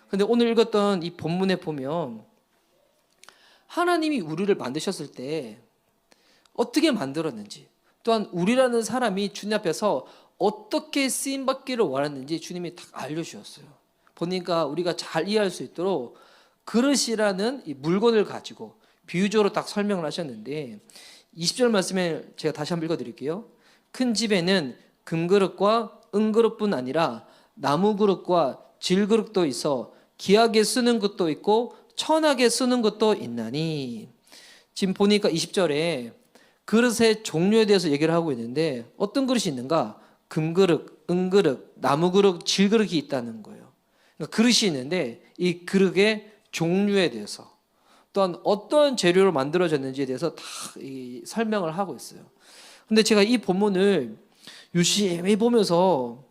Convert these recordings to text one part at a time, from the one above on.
근데 오늘 읽었던 이 본문에 보면 하나님이 우리를 만드셨을 때 어떻게 만들었는지, 또한 우리라는 사람이 주님 앞에서 어떻게 쓰임받기를 원하는지 주님이 딱 알려주셨어요. 보니까 우리가 잘 이해할 수 있도록 그릇이라는 이 물건을 가지고 비유적으로 딱 설명을 하셨는데, 20절 말씀에 제가 다시 한번 읽어드릴게요. 큰 집에는 금그릇과 은그릇뿐 아니라 나무그릇과 질그릇도 있어 귀하게 쓰는 것도 있고 천하게 쓰는 것도 있나니. 지금 보니까 20절에 그릇의 종류에 대해서 얘기를 하고 있는데, 어떤 그릇이 있는가? 금그릇, 은그릇, 나무그릇, 질그릇이 있다는 거예요. 그러니까 그릇이 있는데 이 그릇의 종류에 대해서, 또한 어떤 재료로 만들어졌는지에 대해서 다 설명을 하고 있어요. 근데 제가 이 본문을 유심히 보면서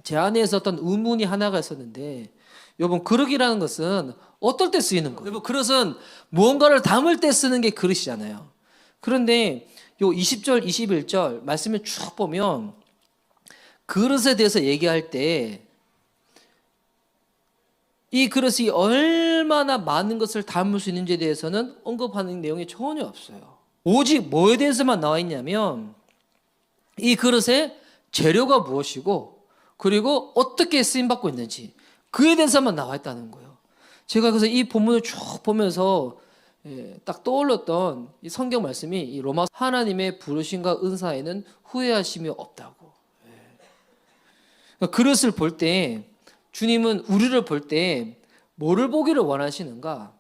제 안에 있었던 의문이 하나가 있었는데, 여러분, 그릇이라는 것은 어떨 때 쓰이는 거예요? 여러분, 그릇은 무언가를 담을 때 쓰는 게 그릇이잖아요. 그런데 요 20절, 21절 말씀을 쭉 보면 그릇에 대해서 얘기할 때 이 그릇이 얼마나 많은 것을 담을 수 있는지에 대해서는 언급하는 내용이 전혀 없어요. 오직 뭐에 대해서만 나와 있냐면 이 그릇의 재료가 무엇이고, 그리고 어떻게 쓰임받고 있는지, 그에 대해서만 나와 있다는 거예요. 제가 그래서 이 본문을 쭉 보면서 딱 떠올렸던 이 성경 말씀이 이 로마 하나님의 부르심과 은사에는 후회하심이 없다고. 그릇을 볼 때, 주님은 우리를 볼 때 뭐를 보기를 원하시는가?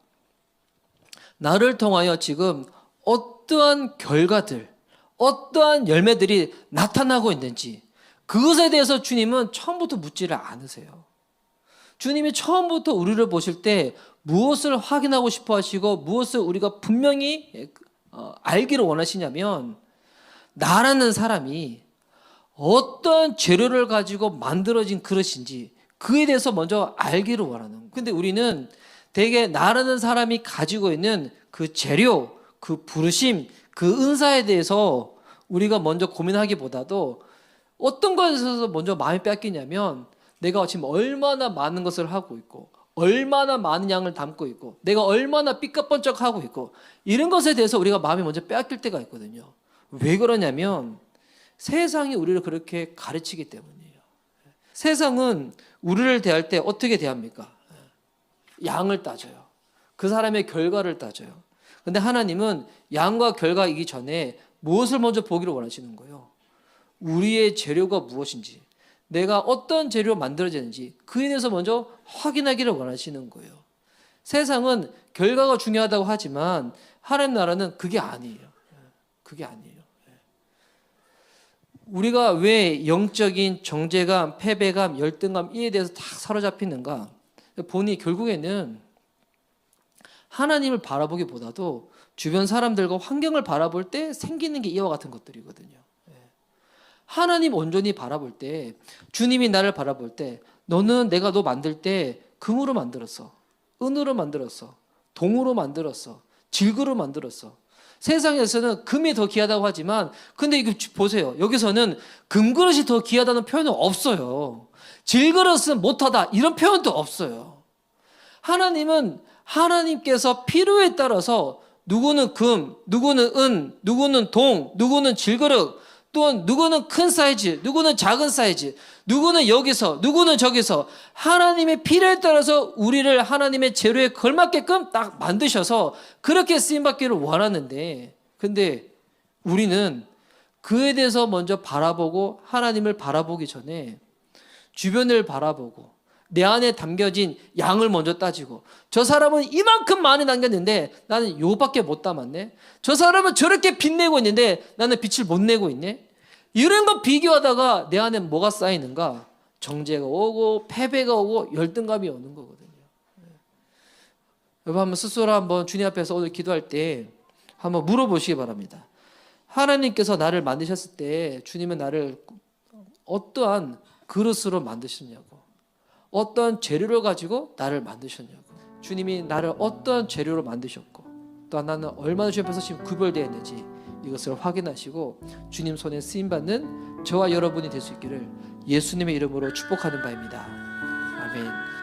나를 통하여 지금 어떠한 결과들, 어떠한 열매들이 나타나고 있는지, 그것에 대해서 주님은 처음부터 묻지를 않으세요. 주님이 처음부터 우리를 보실 때 무엇을 확인하고 싶어 하시고 무엇을 우리가 분명히 알기를 원하시냐면, 나라는 사람이 어떤 재료를 가지고 만들어진 그릇인지 그에 대해서 먼저 알기를 원하는 거예요. 근데 우리는 대개 나라는 사람이 가지고 있는 그 재료, 그 부르심, 그 은사에 대해서 우리가 먼저 고민하기보다도 어떤 것에 있어서 먼저 마음이 뺏기냐면, 내가 지금 얼마나 많은 것을 하고 있고, 얼마나 많은 양을 담고 있고, 내가 얼마나 삐까뻔쩍하고 있고, 이런 것에 대해서 우리가 마음이 먼저 빼앗길 때가 있거든요. 왜 그러냐면 세상이 우리를 그렇게 가르치기 때문이에요. 세상은 우리를 대할 때 어떻게 대합니까? 양을 따져요. 그 사람의 결과를 따져요. 근데 하나님은 양과 결과이기 전에 무엇을 먼저 보기를 원하시는 거예요? 우리의 재료가 무엇인지, 내가 어떤 재료로 만들어졌는지 그에 대해서 먼저 확인하기를 원하시는 거예요. 세상은 결과가 중요하다고 하지만 하나님 나라는 그게 아니에요. 그게 아니에요. 우리가 왜 영적인 정죄감, 패배감, 열등감 이에 대해서 다 사로잡히는가? 보니 결국에는 하나님을 바라보기보다도 주변 사람들과 환경을 바라볼 때 생기는 게 이와 같은 것들이거든요. 하나님 온전히 바라볼 때, 주님이 나를 바라볼 때, 너는 내가 너 만들 때 금으로 만들었어, 은으로 만들었어, 동으로 만들었어, 질그로 만들었어. 세상에서는 금이 더 귀하다고 하지만, 근데 이거 보세요. 여기서는 금그릇이 더 귀하다는 표현은 없어요. 질그릇은 못하다 이런 표현도 없어요. 하나님은 하나님께서 필요에 따라서 누구는 금, 누구는 은, 누구는 동, 누구는 질그릇, 또한 누구는 큰 사이즈, 누구는 작은 사이즈, 누구는 여기서, 누구는 저기서, 하나님의 필요에 따라서 우리를 하나님의 재료에 걸맞게끔 딱 만드셔서 그렇게 쓰임받기를 원하는데, 근데 우리는 그에 대해서 먼저 바라보고 하나님을 바라보기 전에 주변을 바라보고 내 안에 담겨진 양을 먼저 따지고, 저 사람은 이만큼 많이 남겼는데 나는 요밖에 못 담았네. 저 사람은 저렇게 빛내고 있는데 나는 빛을 못 내고 있네. 이런 거 비교하다가 내 안에 뭐가 쌓이는가? 정죄가 오고 패배가 오고 열등감이 오는 거거든요. 여러분, 한번 스스로 한번 주님 앞에서 오늘 기도할 때 한번 물어보시기 바랍니다. 하나님께서 나를 만드셨을 때 주님은 나를 어떠한 그릇으로 만드셨냐고, 어떤 재료를 가지고 나를 만드셨냐고, 주님이 나를 어떤 재료로 만드셨고, 또 나는 얼마나 주님 앞에서 지금 구별되어 있는지 이것을 확인하시고 주님 손에 쓰임받는 저와 여러분이 될 수 있기를 예수님의 이름으로 축복하는 바입니다. 아멘.